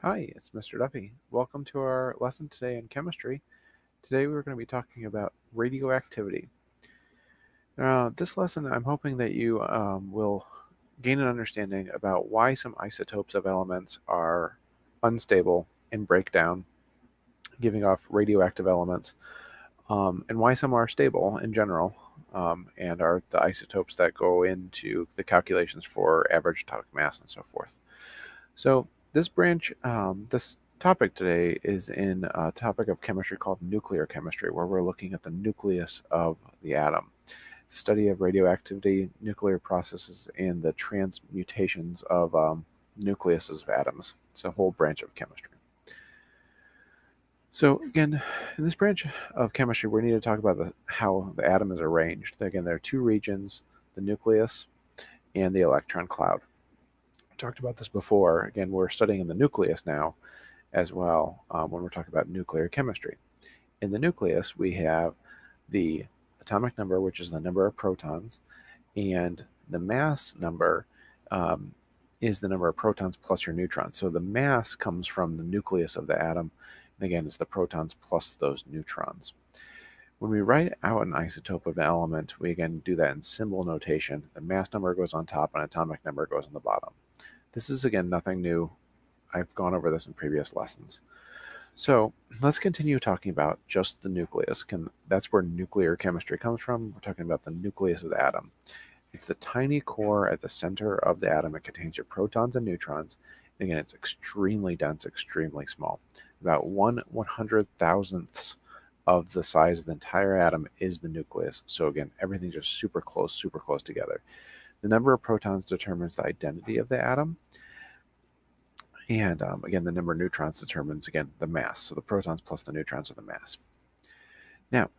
Hi, it's Mr. Duffy. Welcome to our lesson today in chemistry. Today we're going to be talking about radioactivity. This lesson, I'm hoping that you will gain an understanding about why some isotopes of elements are unstable and break down, giving off radioactive elements, and why some are stable in general, and are the isotopes that go into the calculations for average atomic mass and so forth. So this topic today is in a topic of chemistry called nuclear chemistry, where we're looking at the nucleus of the atom. It's a study of radioactivity, nuclear processes, and the transmutations of nucleuses of atoms. It's a whole branch of chemistry. So again, in this branch of chemistry, we need to talk about how the atom is arranged. Again, there are two regions, the nucleus and the electron cloud. I talked about this before. Again, we're studying the nucleus now as well when we're talking about nuclear chemistry. In the nucleus, we have the atomic number, which is the number of protons, and the mass number is the number of protons plus your neutrons. So the mass comes from the nucleus of the atom, and again, it's the protons plus those neutrons. When we write out an isotope of an element, we again do that in symbol notation. The mass number goes on top and atomic number goes on the bottom. This is again nothing new. I've gone over this in previous lessons. So let's continue talking about just the nucleus. That's where nuclear chemistry comes from. We're talking about the nucleus of the atom. It's the tiny core at the center of the atom. It contains your protons and neutrons. And again, it's extremely dense, extremely small. About 1/100,000th of the size of the entire atom is the nucleus. So again, everything's just super close together. The number of protons determines the identity of the atom. And again, the number of neutrons determines, again, the mass. So the protons plus the neutrons are the mass. Now,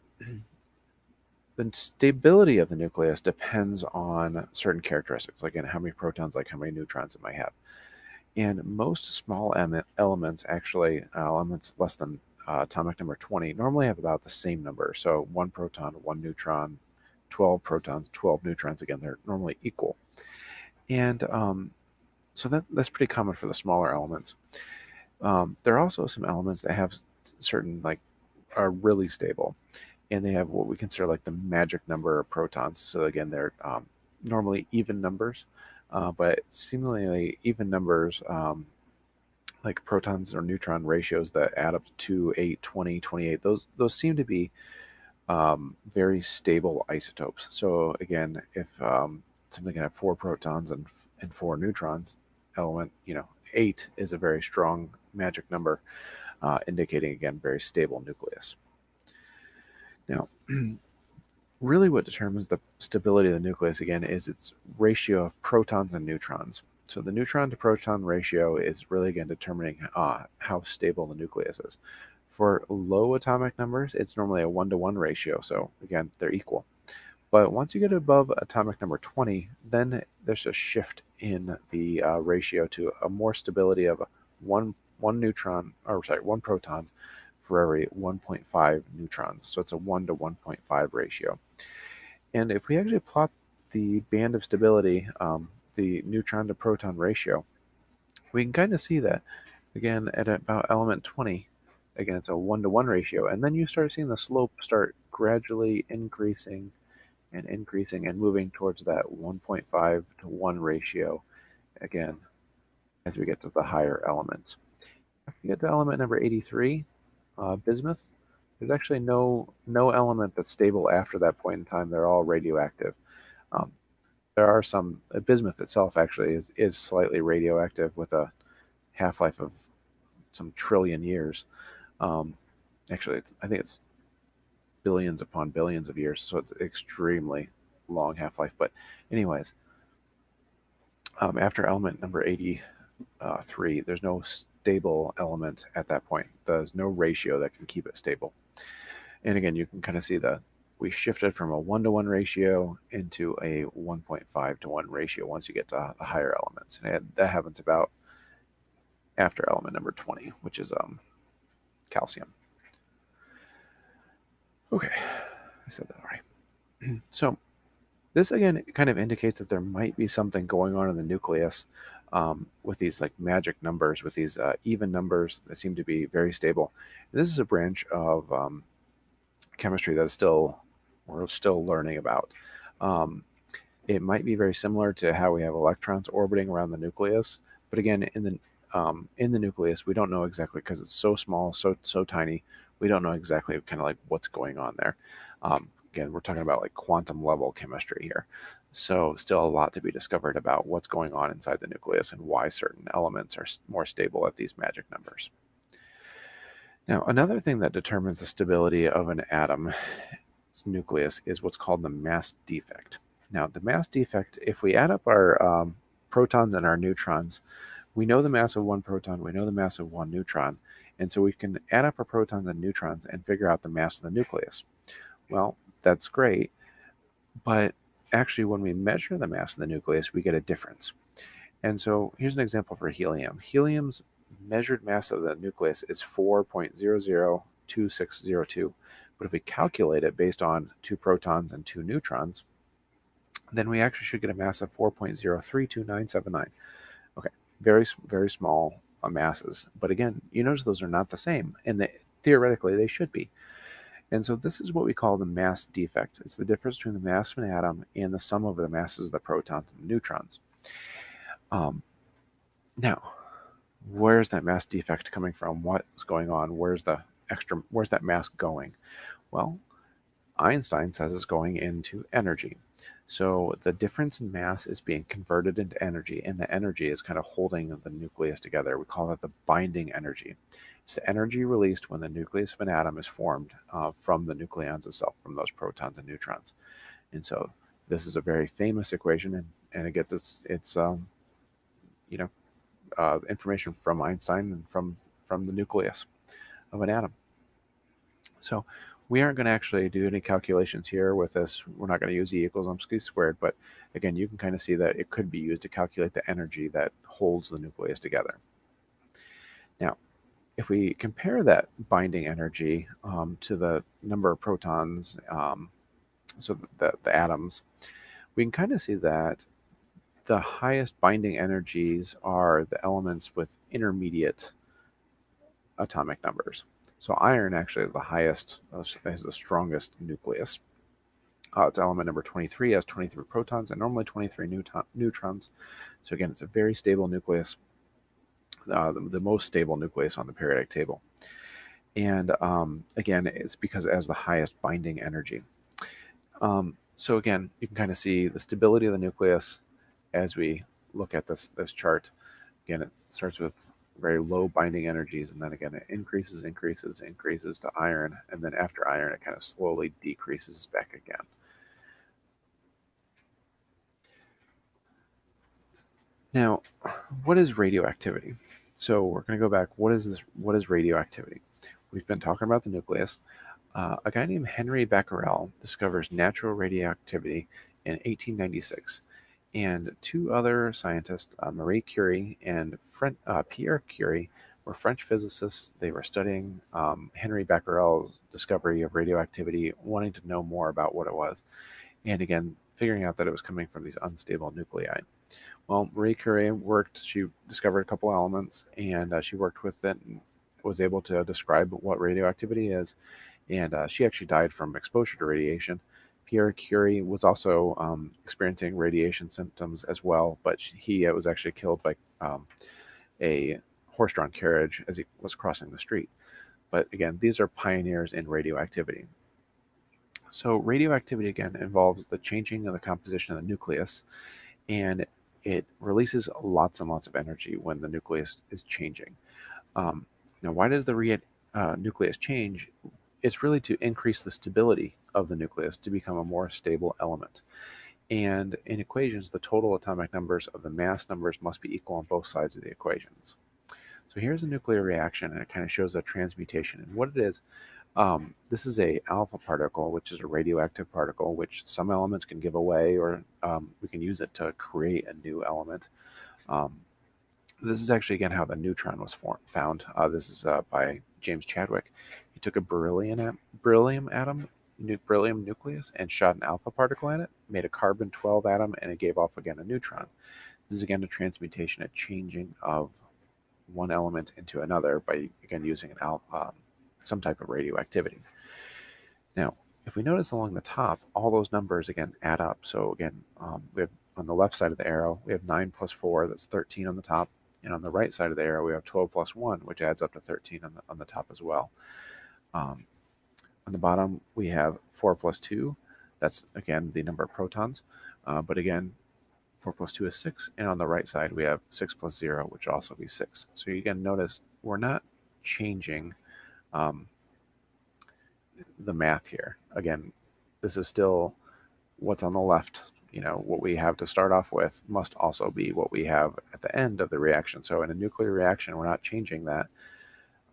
the stability of the nucleus depends on certain characteristics, like how many protons, like how many neutrons it might have. And most small elements, actually, elements less than atomic number 20, normally have about the same number. So 1 proton, 1 neutron, 12 protons, 12 neutrons. Again, they're normally equal. And so that's pretty common for the smaller elements. There are also some elements that have certain, like, are really stable, and they have what we consider like the magic number of protons. So again, they're normally even numbers, but seemingly even numbers, like protons or neutron ratios that add up to 8, 20, 28. Those seem to be very stable isotopes. So again, if something can have 4 protons and 4 neutrons, element, 8 is a very strong magic number, indicating, again, very stable nucleus. Now, really what determines the stability of the nucleus, again, is its ratio of protons and neutrons. So the neutron to proton ratio is really, again, determining how stable the nucleus is. For low atomic numbers, it's normally a 1-to-1 ratio, so again, they're equal. But once you get above atomic number 20, then there's a shift in the ratio to a more stability of one proton for every 1.5 neutrons. So it's a 1 to 1.5 ratio. And if we actually plot the band of stability, the neutron to proton ratio, we can kind of see that again at about element 20. Again, it's a 1-to-1 ratio, and then you start seeing the slope start gradually increasing and moving towards that 1.5 to 1 ratio again as we get to the higher elements. If you get to element number 83, bismuth, there's actually no element that's stable after that point in time. They're all radioactive. Um, there are some, bismuth itself actually is slightly radioactive with a half-life of some trillion years. Actually, I think it's billions upon billions of years, so it's extremely long half-life. But anyways, after element number 83, there's no stable element at that point. There's no ratio that can keep it stable. And again, you can kind of see that we shifted from a 1-to-1 ratio into a 1.5 to 1 ratio once you get to the higher elements. And that happens about after element number 20, which is calcium. Okay, I said that all right. So this again kind of indicates that there might be something going on in the nucleus with these like magic numbers, with these even numbers that seem to be very stable. And this is a branch of chemistry that is still we're still learning about. Um, it might be very similar to how we have electrons orbiting around the nucleus, but again, in the nucleus, we don't know exactly because it's so small, so tiny. We don't know exactly kind of like what's going on there. Again, we're talking about like quantum level chemistry here, so still a lot to be discovered about what's going on inside the nucleus and why certain elements are more stable at these magic numbers. Now, another thing that determines the stability of an atom's nucleus is what's called the mass defect. Now, the mass defect, if we add up our protons and our neutrons, we know the mass of one proton, we know the mass of one neutron, and so we can add up our protons and neutrons and figure out the mass of the nucleus. Well, that's great, but actually when we measure the mass of the nucleus, we get a difference. And so here's an example for helium. Helium's measured mass of the nucleus is 4.002602. But if we calculate it based on two protons and two neutrons, then we actually should get a mass of 4.032979. Okay, very small masses. But again, you notice those are not the same, and theoretically they should be. And so this is what we call the mass defect. It's the difference between the mass of an atom and the sum of the masses of the protons and the neutrons. Now, where's that mass defect coming from? What's going on? Where's that mass going? Well, Einstein says it's going into energy. So the difference in mass is being converted into energy, and the energy is kind of holding the nucleus together. We call that the binding energy. It's the energy released when the nucleus of an atom is formed from the nucleons itself, from those protons and neutrons. And so this is a very famous equation, and it gets its you know information from Einstein and from the nucleus of an atom. So we aren't going to actually do any calculations here with this. We're not going to use E equals mc squared, but again, you can kind of see that it could be used to calculate the energy that holds the nucleus together. Now, if we compare that binding energy to the number of protons, so the atoms, we can kind of see that the highest binding energies are the elements with intermediate atomic numbers. So iron actually is the highest, has the strongest nucleus. Its element number 23 has 23 protons and normally 23 neutrons. So again, it's a very stable nucleus, the most stable nucleus on the periodic table. And again, it's because it has the highest binding energy. So again, you can kind of see the stability of the nucleus as we look at this chart. Again, it starts with very low binding energies, and then again it increases to iron, and then after iron it kind of slowly decreases back again. Now, what is radioactivity? So we're going to go back. What is this? What is radioactivity? We've been talking about the nucleus. A guy named Henry Becquerel discovers natural radioactivity in 1896, and two other scientists, Marie Curie and Pierre Curie, were French physicists. They were studying Henry Becquerel's discovery of radioactivity, wanting to know more about what it was, and again, figuring out that it was coming from these unstable nuclei. Well, Marie Curie she discovered a couple elements, and she worked with it and was able to describe what radioactivity is, and she actually died from exposure to radiation. Pierre Curie was also experiencing radiation symptoms as well, but he was actually killed by a horse-drawn carriage as he was crossing the street. But again, these are pioneers in radioactivity. So radioactivity, again, involves the changing of the composition of the nucleus, and it releases lots and lots of energy when the nucleus is changing. Now, why does the nucleus change? It's really to increase the stability of the nucleus to become a more stable element. And in equations, the total atomic numbers of the mass numbers must be equal on both sides of the equations. So here's a nuclear reaction, and it kind of shows a transmutation. And what it is, this is a alpha particle, which is a radioactive particle, which some elements can give away, or we can use it to create a new element. This is actually, again, how the neutron was found. This is by James Chadwick. He took a beryllium nucleus and shot an alpha particle at it, made a carbon-12 atom, and it gave off again a neutron. This is again a transmutation, a changing of one element into another by, again, using some type of radioactivity. Now, if we notice along the top, all those numbers again add up. So again, we have on the left side of the arrow, we have 9 plus 4, that's 13 on the top. And on the right side of the arrow, we have 12 plus 1, which adds up to 13 on the top as well. On the bottom, we have 4 plus 2. That's, again, the number of protons. But again, 4 plus 2 is 6. And on the right side, we have 6 plus 0, which will also be 6. So you again notice we're not changing the math here. Again, this is still what's on the left. What we have to start off with must also be what we have at the end of the reaction. So in a nuclear reaction, we're not changing that.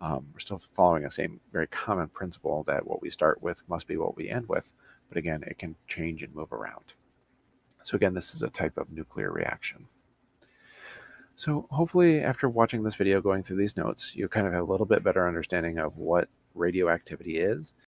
We're still following the same very common principle that what we start with must be what we end with. But again, it can change and move around. So again, this is a type of nuclear reaction. So hopefully after watching this video, going through these notes, you kind of have a little bit better understanding of what radioactivity is